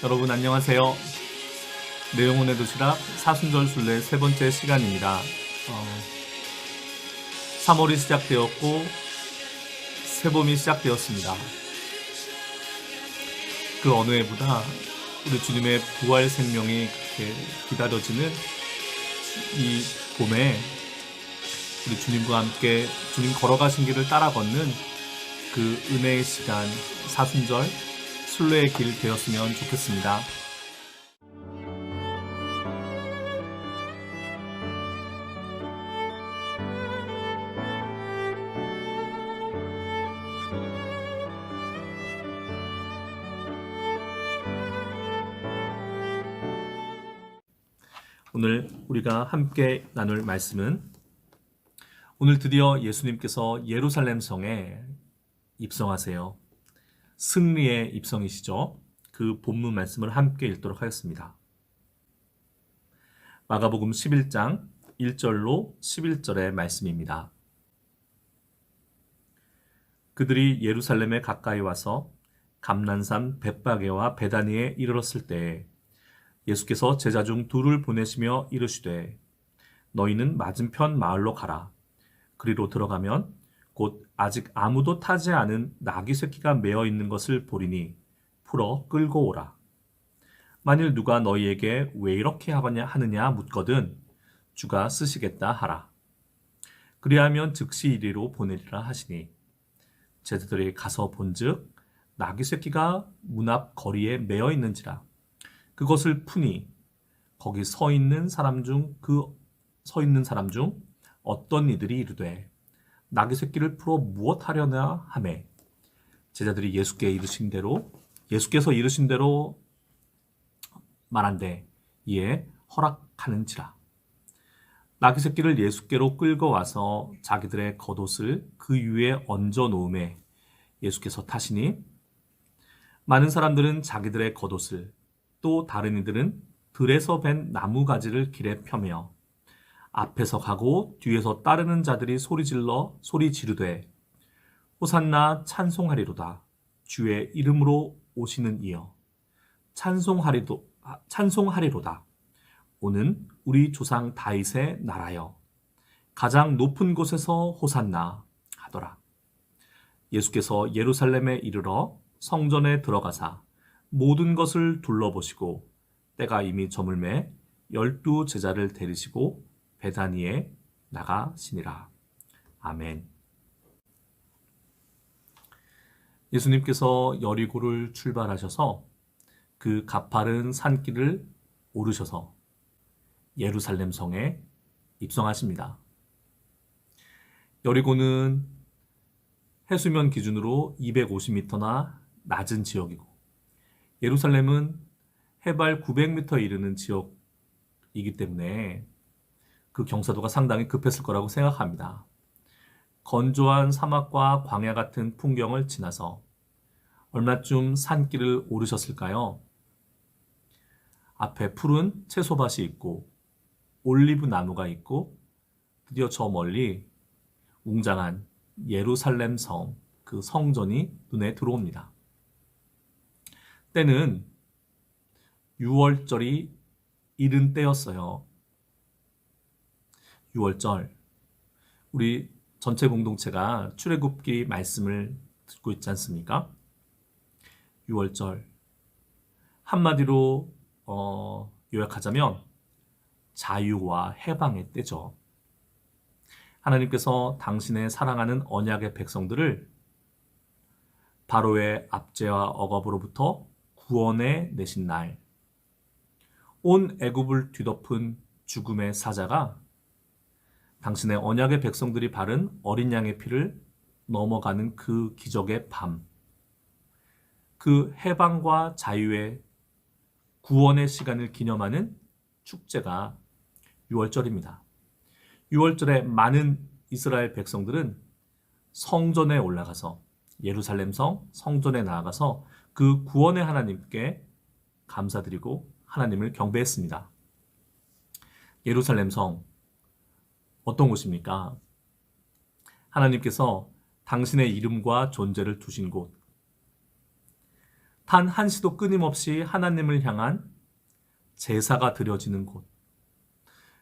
여러분 안녕하세요. 내영혼의 도시락 사순절 순례 세 번째 시간입니다. 3월이 시작되었고 새봄이 시작되었습니다. 그 어느 해보다 우리 주님의 부활 생명이 그렇게 기다려지는 이 봄에 우리 주님과 함께 주님 걸어가신 길을 따라 걷는 그 은혜의 시간 사순절 순례의 길 되었으면 좋겠습니다. 오늘 우리가 함께 나눌 말씀은 오늘 드디어 예수님께서 예루살렘 성에 입성하세요. 승리의 입성이시죠. 그 본문 말씀을 함께 읽도록 하겠습니다. 마가복음 11장 1절로 11절의 말씀입니다. 그들이 예루살렘에 가까이 와서 감난산 벳바게와 베다니에 이르렀을 때에 예수께서 제자 중 둘을 보내시며 이르시되 너희는 맞은편 마을로 가라. 그리로 들어가면 곧 아직 아무도 타지 않은 나귀 새끼가 매어 있는 것을 보리니 풀어 끌고 오라. 만일 누가 너희에게 왜 이렇게 하느냐 묻거든 주가 쓰시겠다 하라. 그리하면 즉시 이리로 보내리라 하시니 제자들이 가서 본즉 나귀 새끼가 문 앞 거리에 매어 있는지라. 그것을 푸니 거기 서 있는 사람 중 어떤 이들이 이르되 나귀 새끼를 풀어 무엇 하려나 하매 제자들이 예수께서 이르신 대로 말한대 이에 허락하는지라. 나귀 새끼를 예수께로 끌고 와서 자기들의 겉옷을 그 위에 얹어 놓음에 예수께서 타시니 많은 사람들은 자기들의 겉옷을 또 다른 이들은 들에서 벤 나무 가지를 길에 펴며 앞에서 가고 뒤에서 따르는 자들이 소리 지르되 호산나 찬송하리로다. 주의 이름으로 오시는 이여 찬송하리로다. 오는 우리 조상 다윗의 나라여 가장 높은 곳에서 호산나 하더라. 예수께서 예루살렘에 이르러 성전에 들어가사 모든 것을 둘러보시고 때가 이미 저물매 12 제자를 데리시고 베다니에 나가시니라. 아멘. 예수님께서 여리고를 출발하셔서 그 가파른 산길을 오르셔서 예루살렘 성에 입성하십니다. 여리고는 해수면 기준으로 250m나 낮은 지역이고 예루살렘은 해발 900m 이르는 지역이기 때문에 그 경사도가 상당히 급했을 거라고 생각합니다. 건조한 사막과 광야 같은 풍경을 지나서 얼마쯤 산길을 오르셨을까요? 앞에 푸른 채소밭이 있고 올리브 나무가 있고 드디어 저 멀리 웅장한 예루살렘 성, 그 성전이 눈에 들어옵니다. 때는 6월절이 이른 때였어요. 6월절, 우리 전체 공동체가 출애굽기 말씀을 듣고 있지 않습니까? 6월절, 한마디로 요약하자면 자유와 해방의 때죠. 하나님께서 당신의 사랑하는 언약의 백성들을 바로의 압제와 억압으로부터 구원해 내신 날, 온 애굽을 뒤덮은 죽음의 사자가 당신의 언약의 백성들이 바른 어린 양의 피를 넘어가는 그 기적의 밤, 그 해방과 자유의 구원의 시간을 기념하는 축제가 6월절입니다. 6월절에 많은 이스라엘 백성들은 성전에 올라가서 예루살렘 성전에 나아가서 그 구원의 하나님께 감사드리고 하나님을 경배했습니다. 예루살렘 성 어떤 곳입니까? 하나님께서 당신의 이름과 존재를 두신 곳, 단 한시도 끊임없이 하나님을 향한 제사가 드려지는 곳.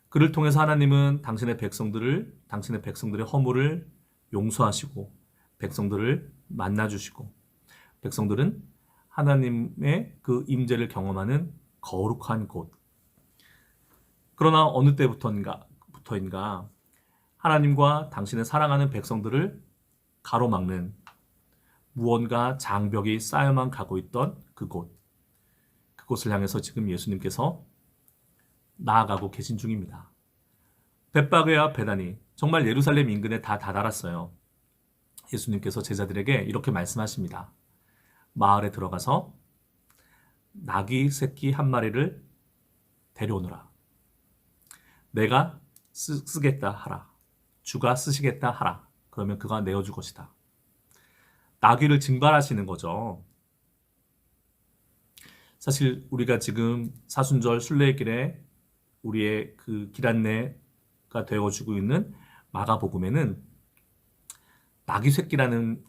그를 통해서 하나님은 당신의 백성들의 허물을 용서하시고 백성들을 만나주시고 백성들은 하나님의 그 임재를 경험하는 거룩한 곳. 그러나 어느 때부터인가 하나님과 당신의 사랑하는 백성들을 가로막는 무언가 장벽이 쌓여만 가고 있던 그곳을 향해서 지금 예수님께서 나아가고 계신 중입니다. 벳바게와 베다니, 정말 예루살렘 인근에 다 다다랐어요. 예수님께서 제자들에게 이렇게 말씀하십니다. 마을에 들어가서 나귀 새끼 한 마리를 데려오너라. 내가 쓰겠다 하라. 주가 쓰시겠다 하라. 그러면 그가 내어줄 것이다. 나귀를 징발하시는 거죠. 사실 우리가 지금 사순절 순례길에 우리의 그 길 안내가 되어주고 있는 마가복음에는 나귀 새끼라는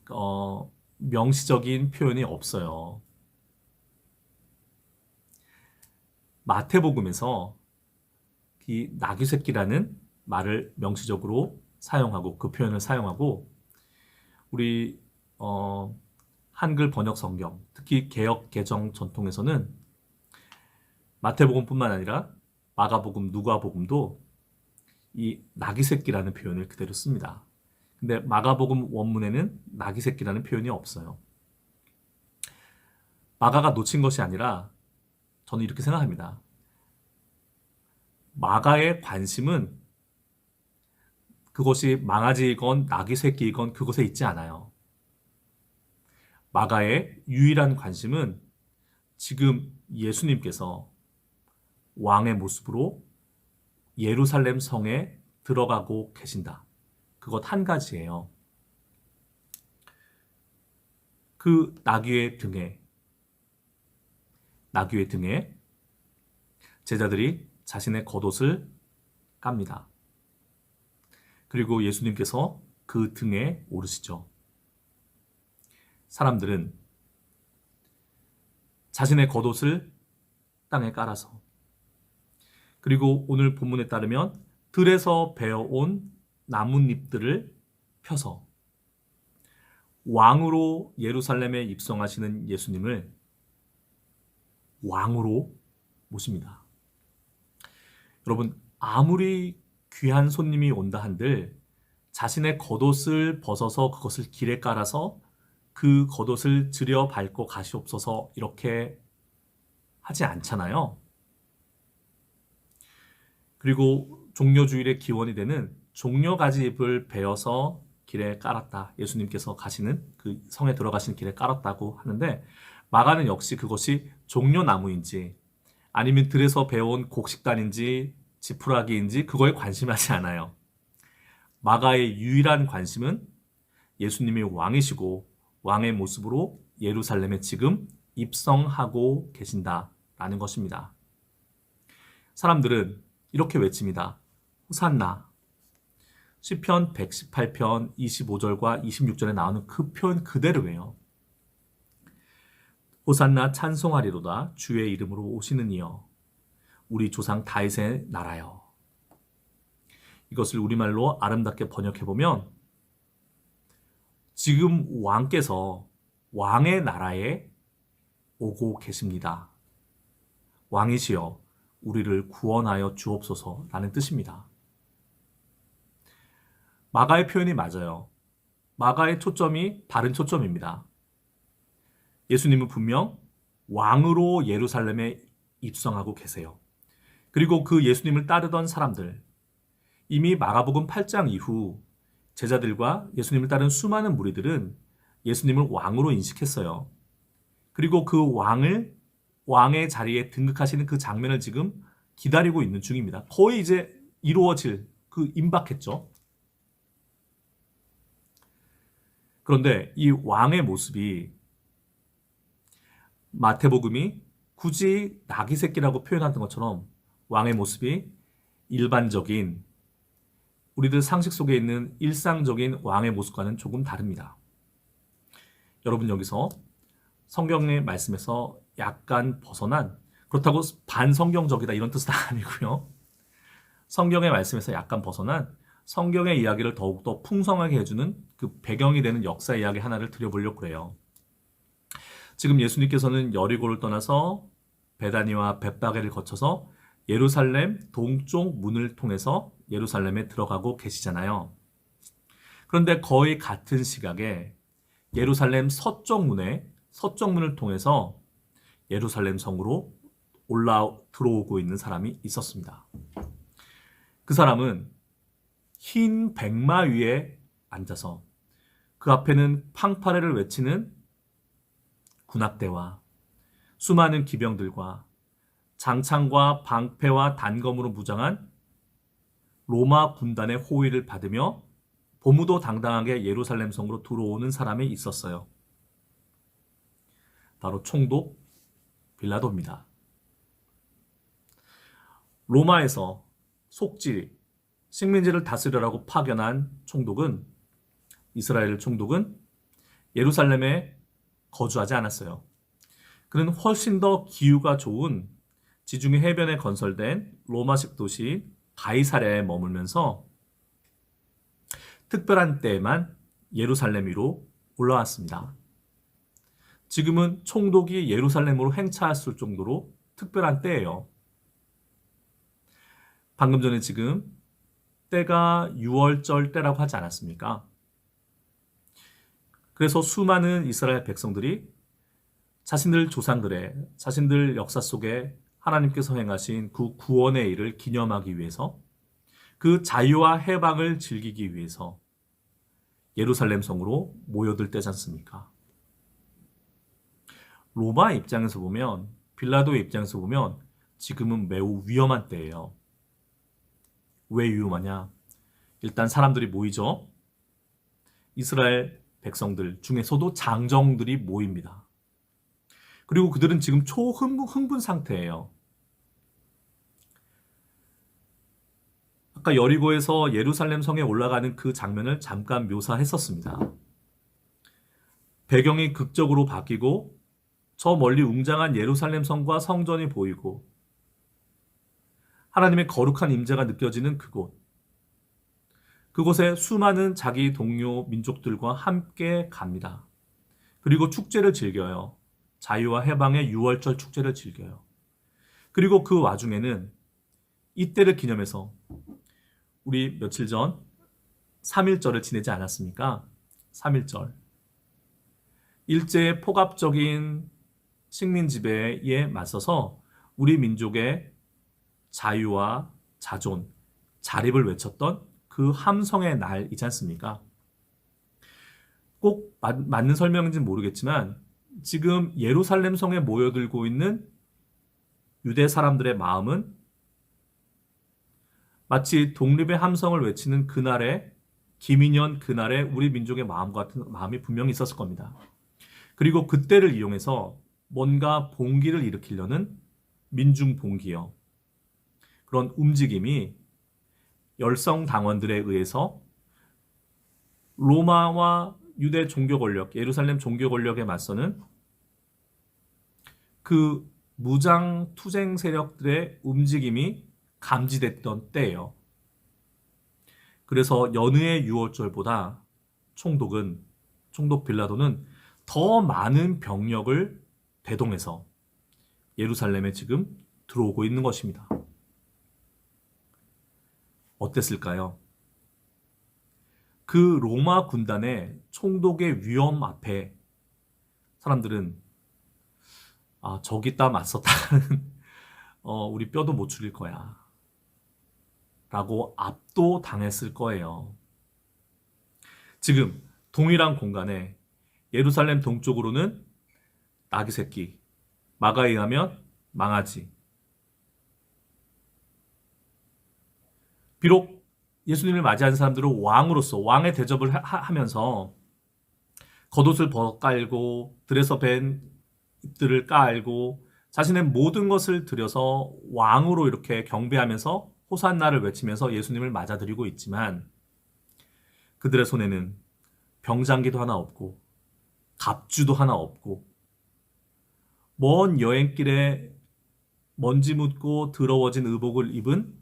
명시적인 표현이 없어요. 마태복음에서 이 나귀 새끼라는 말을 명시적으로 사용하고 그 표현을 사용하고 우리 한글 번역 성경, 특히 개역 개정 전통에서는 마태복음뿐만 아니라 마가복음, 누가복음도 이 나귀 새끼라는 표현을 그대로 씁니다. 근데 마가복음 원문에는 나귀 새끼라는 표현이 없어요. 마가가 놓친 것이 아니라 저는 이렇게 생각합니다. 마가의 관심은 그것이 망아지이건 나귀 새끼이건 그것에 있지 않아요. 마가의 유일한 관심은 지금 예수님께서 왕의 모습으로 예루살렘 성에 들어가고 계신다. 그것 한 가지예요. 그 나귀의 등에 제자들이 자신의 겉옷을 깝니다. 그리고 예수님께서 그 등에 오르시죠. 사람들은 자신의 겉옷을 땅에 깔아서 그리고 오늘 본문에 따르면 들에서 베어온 나뭇잎들을 펴서 왕으로 예루살렘에 입성하시는 예수님을 왕으로 모십니다. 여러분, 아무리 귀한 손님이 온다 한들 자신의 겉옷을 벗어서 그것을 길에 깔아서 그 겉옷을 들여 밟고 가시옵소서 이렇게 하지 않잖아요. 그리고 종려주일의 기원이 되는 종려가지잎을 베어서 길에 깔았다. 예수님께서 가시는 그 성에 들어가시는 길에 깔았다고 하는데 마가는 역시 그것이 종려나무인지 아니면 들에서 베어온 곡식단인지 지푸라기인지 그거에 관심하지 않아요. 마가의 유일한 관심은 예수님이 왕이시고 왕의 모습으로 예루살렘에 지금 입성하고 계신다라는 것입니다. 사람들은 이렇게 외칩니다. 호산나. 시편 118편 25절과 26절에 나오는 그 표현 그대로예요. 호산나 찬송하리로다 주의 이름으로 오시는 이여 우리 조상 다윗의 나라여. 이것을 우리말로 아름답게 번역해보면 지금 왕께서 왕의 나라에 오고 계십니다. 왕이시여 우리를 구원하여 주옵소서라는 뜻입니다. 마가의 표현이 맞아요. 마가의 초점이 바른 초점입니다. 예수님은 분명 왕으로 예루살렘에 입성하고 계세요. 그리고 그 예수님을 따르던 사람들, 이미 마가복음 8장 이후 제자들과 예수님을 따른 수많은 무리들은 예수님을 왕으로 인식했어요. 그리고 그 왕의 자리에 등극하시는 그 장면을 지금 기다리고 있는 중입니다. 거의 이제 이루어질 임박했죠. 그런데 이 왕의 모습이 마태복음이 굳이 나귀 새끼라고 표현하던 것처럼 왕의 모습이 일반적인 우리들 상식 속에 있는 일상적인 왕의 모습과는 조금 다릅니다. 여러분 여기서 성경의 말씀에서 약간 벗어난, 그렇다고 반성경적이다 이런 뜻은 아니고요. 성경의 말씀에서 약간 벗어난 성경의 이야기를 더욱더 풍성하게 해주는 그 배경이 되는 역사 이야기 하나를 드려보려고 그래요. 지금 예수님께서는 여리고를 떠나서 베다니와 벳바게를 거쳐서 예루살렘 동쪽 문을 통해서 예루살렘에 들어가고 계시잖아요. 그런데 거의 같은 시각에 예루살렘 서쪽 문을 통해서 예루살렘 성으로 들어오고 있는 사람이 있었습니다. 그 사람은 흰 백마 위에 앉아서 그 앞에는 팡파레를 외치는 군악대와 수많은 기병들과 장창과 방패와 단검으로 무장한 로마 군단의 호위를 받으며 보무도 당당하게 예루살렘 성으로 들어오는 사람이 있었어요. 바로 총독 빌라도입니다. 로마에서 속지, 식민지를 다스려라고 파견한 총독은, 이스라엘 총독은 예루살렘에 거주하지 않았어요. 그는 훨씬 더 기후가 좋은 지중해 해변에 건설된 로마식 도시 가이사랴에 머물면서 특별한 때에만 예루살렘 위로 올라왔습니다. 지금은 총독이 예루살렘으로 행차했을 정도로 특별한 때예요. 방금 전에 지금 때가 6월절 때라고 하지 않았습니까? 그래서 수많은 이스라엘 백성들이 자신들 조상들의, 자신들 역사 속에 하나님께서 행하신 그 구원의 일을 기념하기 위해서, 그 자유와 해방을 즐기기 위해서 예루살렘 성으로 모여들 때지 않습니까? 로마 입장에서 보면, 빌라도의 입장에서 보면 지금은 매우 위험한 때예요. 왜 위험하냐? 일단 사람들이 모이죠. 이스라엘 백성들 중에서도 장정들이 모입니다. 그리고 그들은 지금 초흥분 상태예요. 아까 여리고에서 예루살렘 성에 올라가는 그 장면을 잠깐 묘사했었습니다. 배경이 극적으로 바뀌고 저 멀리 웅장한 예루살렘 성과 성전이 보이고 하나님의 거룩한 임재가 느껴지는 그곳. 그곳에 수많은 자기 동료 민족들과 함께 갑니다. 그리고 축제를 즐겨요. 자유와 해방의 6월절 축제를 즐겨요. 그리고 그 와중에는 이때를 기념해서 우리 며칠 전 3.1절을 지내지 않았습니까? 3.1절. 일제의 포갑적인 식민 지배에 맞서서 우리 민족의 자유와 자존, 자립을 외쳤던 그 함성의 날이지 않습니까? 꼭 맞는 설명인지는 모르겠지만 지금 예루살렘 성에 모여들고 있는 유대 사람들의 마음은 마치 독립의 함성을 외치는 그날의 김인현 그날의 우리 민족의 마음 같은 마음이 분명히 있었을 겁니다. 그리고 그때를 이용해서 뭔가 봉기를 일으키려는 민중 봉기요. 그런 움직임이 열성당원들에 의해서 로마와 유대 종교 권력, 예루살렘 종교 권력에 맞서는 그 무장 투쟁 세력들의 움직임이 감지됐던 때예요. 그래서 연의의 6월절보다 총독 빌라도는 더 많은 병력을 대동해서 예루살렘에 지금 들어오고 있는 것입니다. 어땠을까요? 그 로마 군단의 총독의 위험 앞에 사람들은 저기다 맞섰다는 우리 뼈도 못 추릴 거야 라고 압도당했을 거예요. 지금 동일한 공간에 예루살렘 동쪽으로는 나귀 새끼, 마가에 의하면 망아지. 비록 예수님을 맞이한 사람들은 왕으로서 왕의 대접을 하면서 겉옷을 벗어깔고 들에서 벤 잎들을 깔고 자신의 모든 것을 들여서 왕으로 이렇게 경배하면서 호산나를 외치면서 예수님을 맞아들이고 있지만 그들의 손에는 병장기도 하나 없고 갑주도 하나 없고 먼 여행길에 먼지 묻고 더러워진 의복을 입은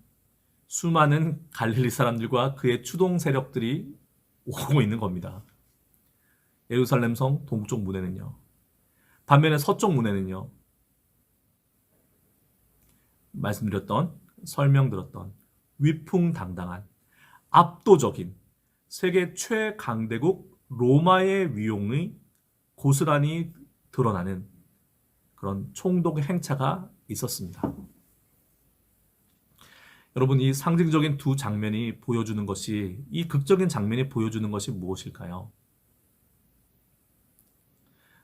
수많은 갈릴리 사람들과 그의 추동 세력들이 오고 있는 겁니다. 예루살렘 성 동쪽 문에는요. 반면에 서쪽 문에는요. 설명드렸던 위풍당당한 압도적인 세계 최강대국 로마의 위용이 고스란히 드러나는 그런 총독 행차가 있었습니다. 여러분, 이 상징적인 두 장면이 보여주는 것이, 이 극적인 장면이 보여주는 것이 무엇일까요?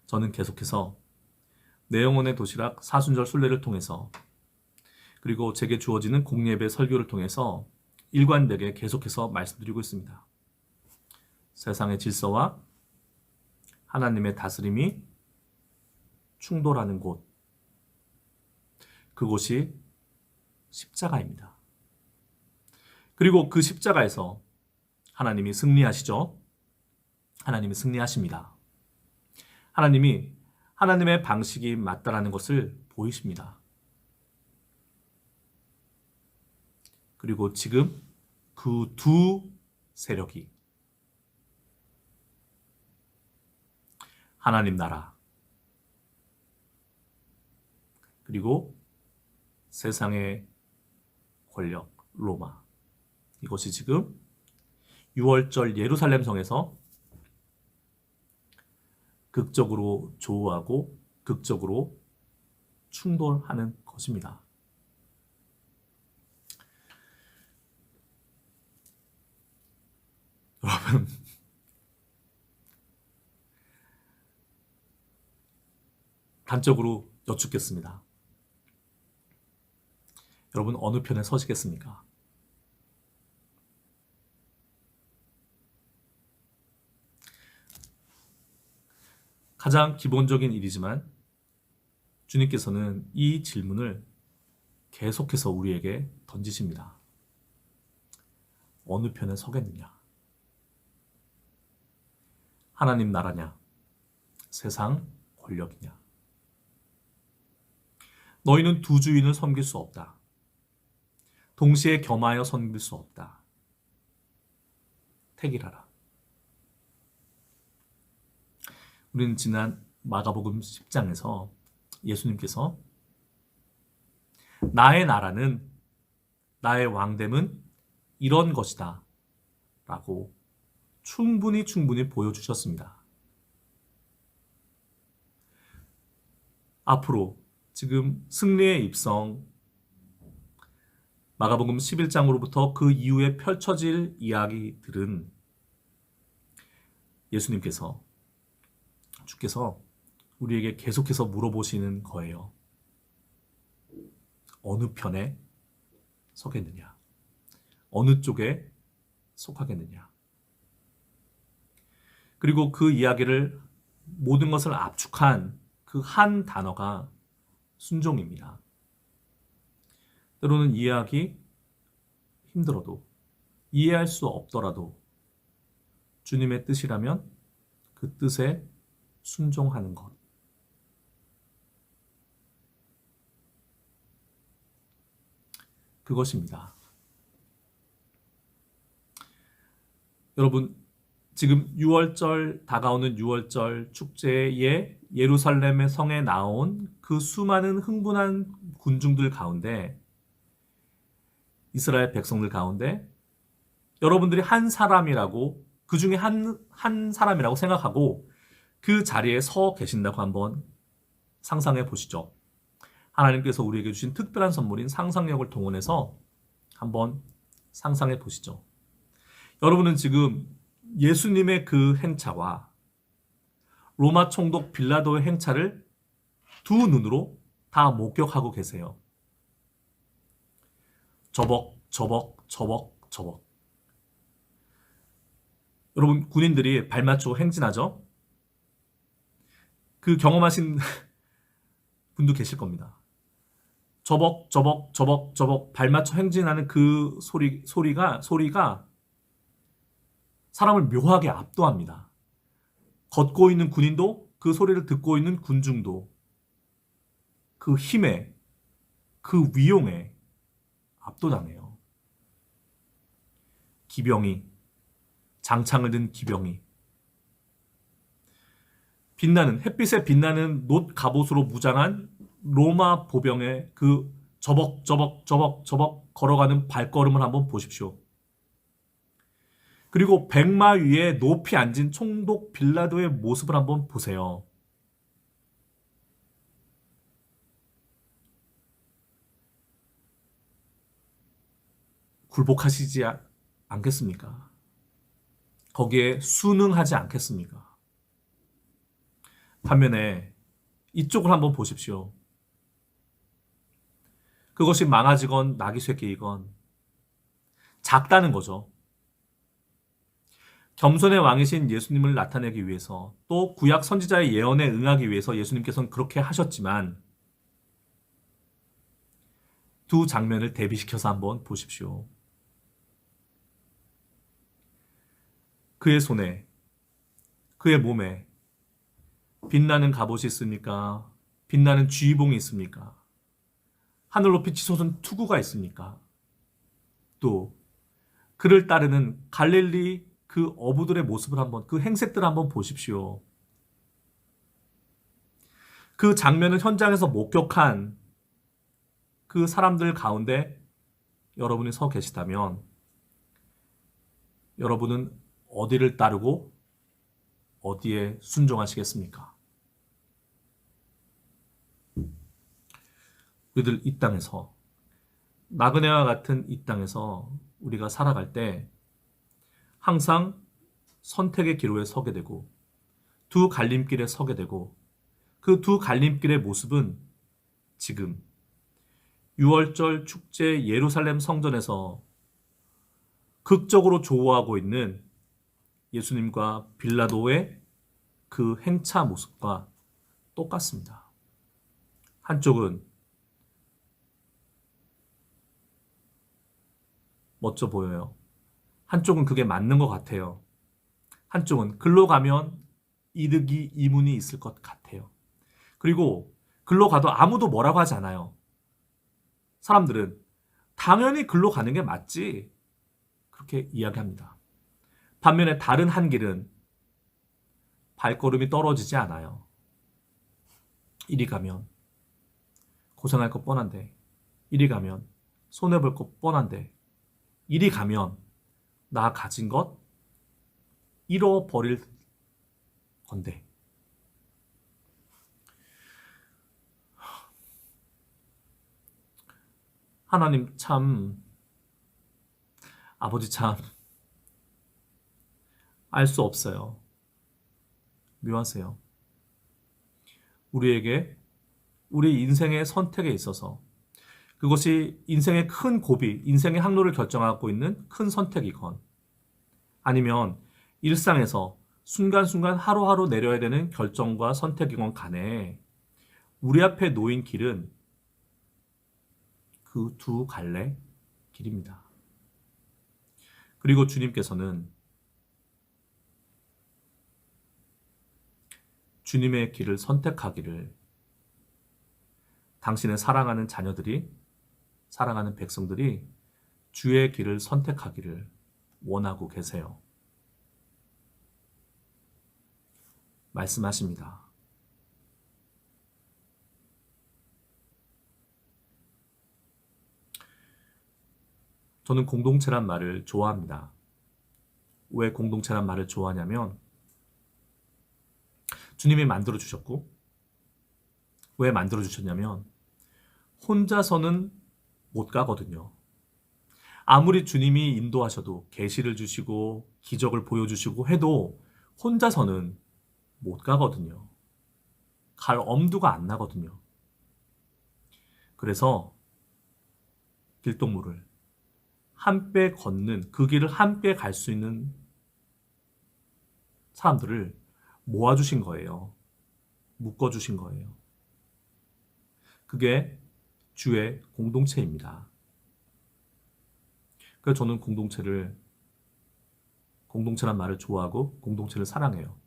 저는 계속해서 내 영혼의 도시락 사순절 순례를 통해서, 그리고 제게 주어지는 공예배 설교를 통해서 일관되게 계속해서 말씀드리고 있습니다. 세상의 질서와 하나님의 다스림이 충돌하는 곳, 그곳이 십자가입니다. 그리고 그 십자가에서 하나님이 승리하시죠. 하나님이 승리하십니다. 하나님이 하나님의 방식이 맞다라는 것을 보이십니다. 그리고 지금 그 두 세력이 하나님 나라 그리고 세상의 권력 로마, 이것이 지금 6월절 예루살렘 성에서 극적으로 조우하고 극적으로 충돌하는 것입니다. 여러분, 단적으로 여쭙겠습니다. 여러분, 어느 편에 서시겠습니까? 가장 기본적인 일이지만 주님께서는 이 질문을 계속해서 우리에게 던지십니다. 어느 편에 서겠느냐? 하나님 나라냐? 세상 권력이냐? 너희는 두 주인을 섬길 수 없다. 동시에 겸하여 섬길 수 없다. 택일하라. 우리는 지난 마가복음 10장에서 예수님께서 나의 나라는, 나의 왕됨은 이런 것이다 라고 충분히 보여주셨습니다. 앞으로 지금 승리의 입성, 마가복음 11장으로부터 그 이후에 펼쳐질 이야기들은 주께서 우리에게 계속해서 물어보시는 거예요. 어느 편에 서겠느냐? 어느 쪽에 속하겠느냐? 그리고 그 이야기를, 모든 것을 압축한 그 한 단어가 순종입니다. 때로는 이해하기 힘들어도, 이해할 수 없더라도 주님의 뜻이라면 그 뜻에 순종하는 것. 그것입니다. 여러분, 지금 다가오는 6월절 축제에 예루살렘의 성에 나온 그 수많은 흥분한 군중들 가운데, 이스라엘 백성들 가운데 여러분들이 한 사람이라고, 그 중에 한 사람이라고 생각하고 그 자리에 서 계신다고 한번 상상해 보시죠. 하나님께서 우리에게 주신 특별한 선물인 상상력을 동원해서 한번 상상해 보시죠. 여러분은 지금 예수님의 그 행차와 로마 총독 빌라도의 행차를 두 눈으로 다 목격하고 계세요. 저벅. 여러분, 군인들이 발 맞추고 행진하죠? 그 경험하신 분도 계실 겁니다. 저벅 발 맞춰 행진하는 그 소리가 사람을 묘하게 압도합니다. 걷고 있는 군인도, 그 소리를 듣고 있는 군중도. 그 힘에, 그 위용에 압도당해요. 기병이, 장창을 든 기병이, 빛나는, 햇빛에 빛나는 놋 갑옷으로 무장한 로마 보병의 그 저벅저벅 걸어가는 발걸음을 한번 보십시오. 그리고 백마 위에 높이 앉은 총독 빌라도의 모습을 한번 보세요. 굴복하시지 않겠습니까? 거기에 순응하지 않겠습니까? 반면에 이쪽을 한번 보십시오. 그것이 망아지건 낙이 새끼이건 작다는 거죠. 겸손의 왕이신 예수님을 나타내기 위해서, 또 구약 선지자의 예언에 응하기 위해서 예수님께서는 그렇게 하셨지만 두 장면을 대비시켜서 한번 보십시오. 그의 손에, 그의 몸에 빛나는 갑옷이 있습니까? 빛나는 쥐봉이 있습니까? 하늘 높이 치솟은 투구가 있습니까? 또 그를 따르는 갈릴리 그 어부들의 모습을 한번, 그 행색들을 한번 보십시오. 그 장면을 현장에서 목격한 그 사람들 가운데 여러분이 서 계시다면 여러분은 어디를 따르고 어디에 순종하시겠습니까? 우리들 이 땅에서, 나그네와 같은 이 땅에서 우리가 살아갈 때 항상 선택의 기로에 서게 되고 두 갈림길에 서게 되고, 그 두 갈림길의 모습은 지금 6월절 축제 예루살렘 성전에서 극적으로 조우하고 있는 예수님과 빌라도의 그 행차 모습과 똑같습니다. 한쪽은 멋져 보여요. 한쪽은 그게 맞는 것 같아요. 한쪽은 글로 가면 이득이 이문이 있을 것 같아요. 그리고 글로 가도 아무도 뭐라고 하지 않아요. 사람들은 당연히 글로 가는 게 맞지, 그렇게 이야기합니다. 반면에 다른 한 길은 발걸음이 떨어지지 않아요. 이리 가면 고생할 것 뻔한데, 이리 가면 손해볼 것 뻔한데, 이리 가면 나 가진 것 잃어버릴 건데. 하나님 참, 아버지 참, 알 수 없어요. 묘하세요. 우리에게, 우리 인생의 선택에 있어서, 그것이 인생의 큰 고비, 인생의 항로를 결정하고 있는 큰 선택이건, 아니면 일상에서 순간순간 하루하루 내려야 되는 결정과 선택이건 간에 우리 앞에 놓인 길은 그 두 갈래 길입니다. 그리고 주님께서는 주님의 길을 선택하기를, 당신의 사랑하는 자녀들이, 사랑하는 백성들이 주의 길을 선택하기를 원하고 계세요. 말씀하십니다. 저는 공동체란 말을 좋아합니다. 왜 공동체란 말을 좋아하냐면, 주님이 만들어주셨고, 왜 만들어주셨냐면 혼자서는 못 가거든요. 아무리 주님이 인도하셔도, 계시를 주시고 기적을 보여주시고 해도 혼자서는 못 가거든요. 갈 엄두가 안 나거든요. 그래서 길동무를 함께 걷는, 그 길을 함께 갈 수 있는 사람들을 모아주신 거예요. 묶어주신 거예요. 그게 주의 공동체입니다. 그래서 저는 공동체란 말을 좋아하고 공동체를 사랑해요.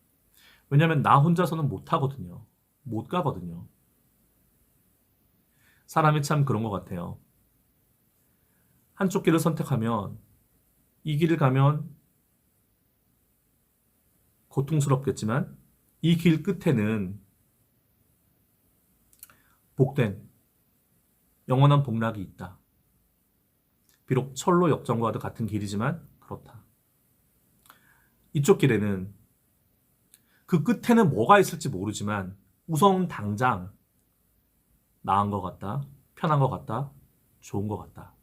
왜냐하면 나 혼자서는 못 하거든요. 못 가거든요. 사람이 참 그런 것 같아요. 한쪽 길을 선택하면 이 길을 가면 고통스럽겠지만 이 길 끝에는 복된 영원한 복락이 있다. 비록 철로 역정과도 같은 길이지만 그렇다. 이쪽 길에는 그 끝에는 뭐가 있을지 모르지만 우선 당장 나은 것 같다, 편한 것 같다, 좋은 것 같다.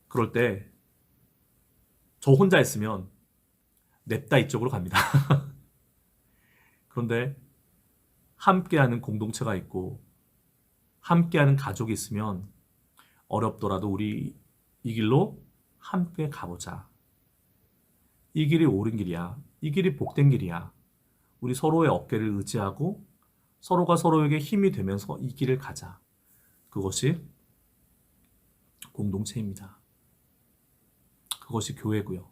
그럴 때 저 혼자 있으면 냅다 이쪽으로 갑니다. 그런데 함께하는 공동체가 있고 함께하는 가족이 있으면 어렵더라도 우리 이 길로 함께 가보자. 이 길이 옳은 길이야. 이 길이 복된 길이야. 우리 서로의 어깨를 의지하고 서로가 서로에게 힘이 되면서 이 길을 가자. 그것이 공동체입니다. 그것이 교회고요.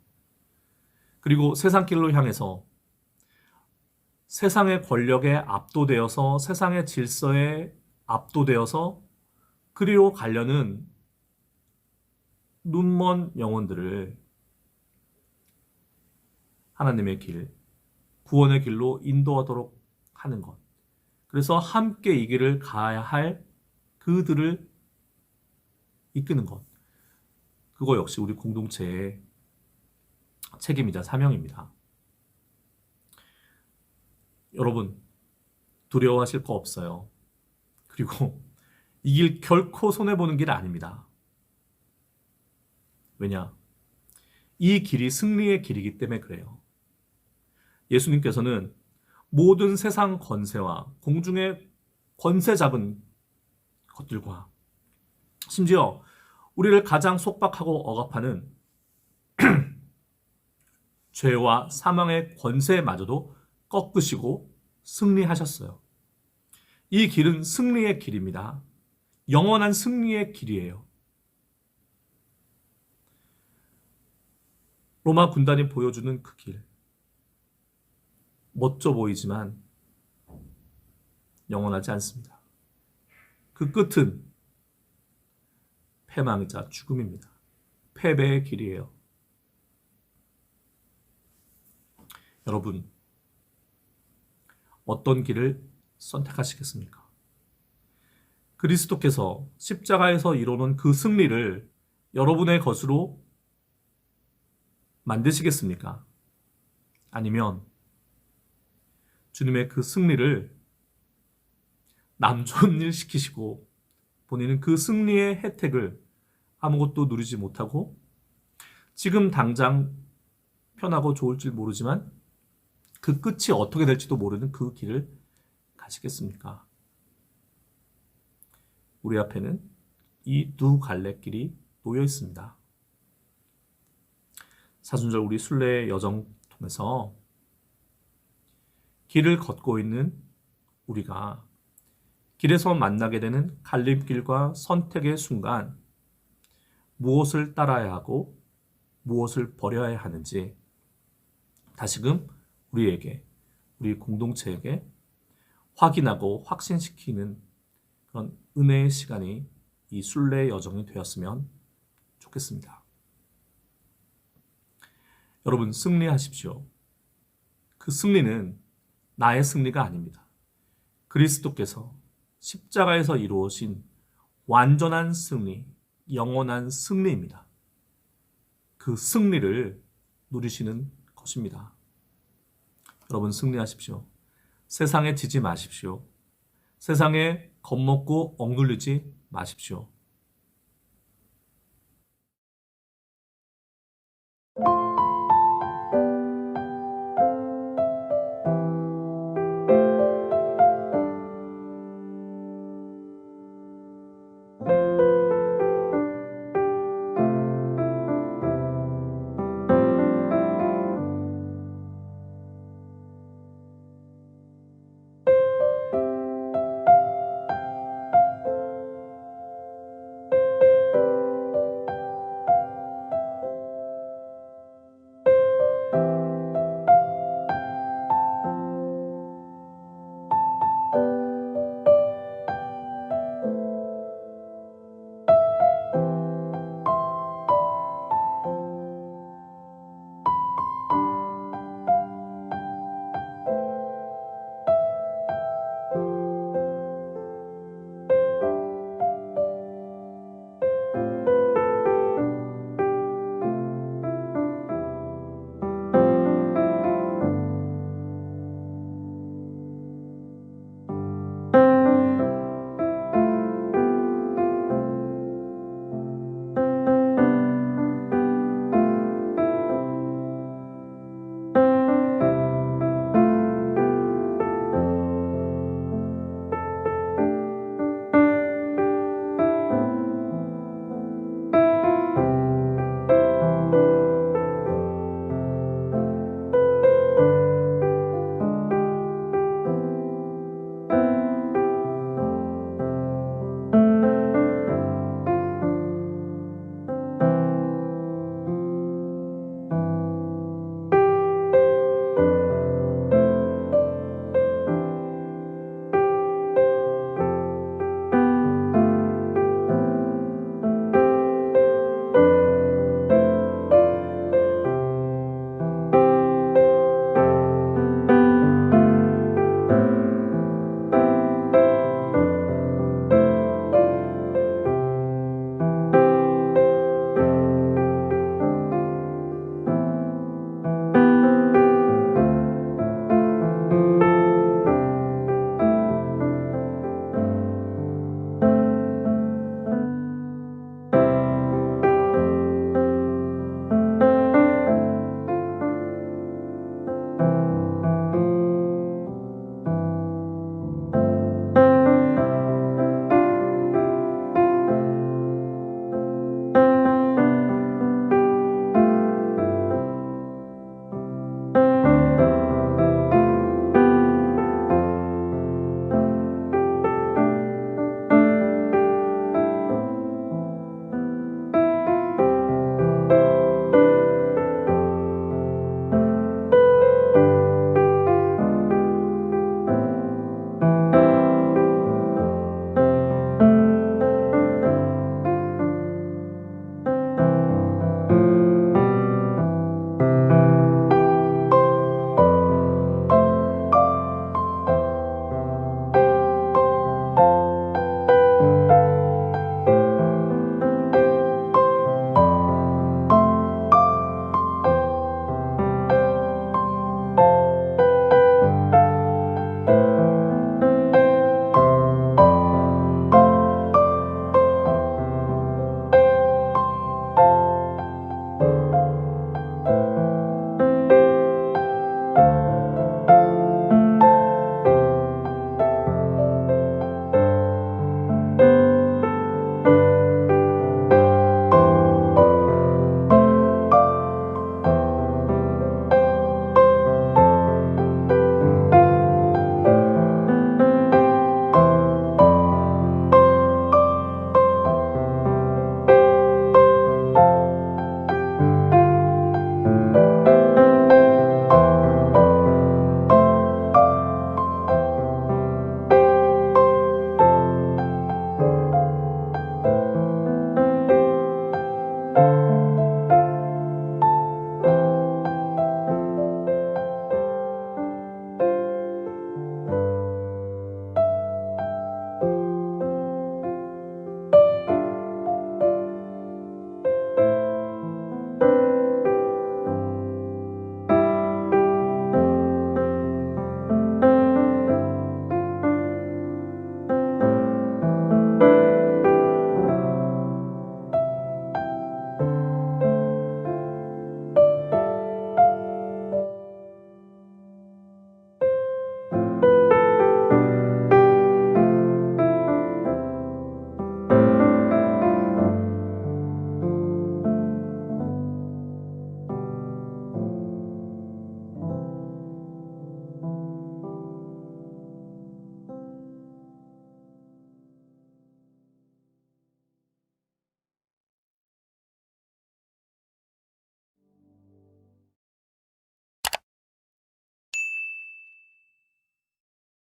그리고 세상 길로 향해서 세상의 권력에 압도되어서 세상의 질서에 압도되어서 그리로 가려는 눈먼 영혼들을 하나님의 길, 구원의 길로 인도하도록 하는 것. 그래서 함께 이 길을 가야 할 그들을 이끄는 것. 그거 역시 우리 공동체의 책임이자 사명입니다. 여러분, 두려워하실 거 없어요. 그리고 이 길 결코 손해보는 길 아닙니다. 왜냐? 이 길이 승리의 길이기 때문에 그래요. 예수님께서는 모든 세상 권세와 공중의 권세 잡은 것들과 심지어 우리를 가장 속박하고 억압하는 죄와 사망의 권세마저도 꺾으시고 승리하셨어요. 이 길은 승리의 길입니다. 영원한 승리의 길이에요. 로마 군단이 보여주는 그 길. 멋져 보이지만 영원하지 않습니다. 그 끝은 패망이자 죽음입니다. 패배의 길이에요. 여러분, 어떤 길을 선택하시겠습니까? 그리스도께서 십자가에서 이루는 그 승리를 여러분의 것으로 만드시겠습니까? 아니면 주님의 그 승리를 남 좋은 일 시키시고 본인은 그 승리의 혜택을 아무것도 누리지 못하고 지금 당장 편하고 좋을지 모르지만 그 끝이 어떻게 될지도 모르는 그 길을 가시겠습니까? 우리 앞에는 이 두 갈래길이 놓여 있습니다. 사순절 우리 순례의 여정 통해서 길을 걷고 있는 우리가 길에서 만나게 되는 갈림길과 선택의 순간 무엇을 따라야 하고 무엇을 버려야 하는지 다시금 우리에게, 우리 공동체에게 확인하고 확신시키는 그런 은혜의 시간이 이 순례의 여정이 되었으면 좋겠습니다. 여러분, 승리하십시오. 그 승리는 나의 승리가 아닙니다. 그리스도께서 십자가에서 이루어진 완전한 승리, 영원한 승리입니다. 그 승리를 누리시는 것입니다. 여러분, 승리하십시오. 세상에 지지 마십시오. 세상에 겁먹고 억눌리지 마십시오.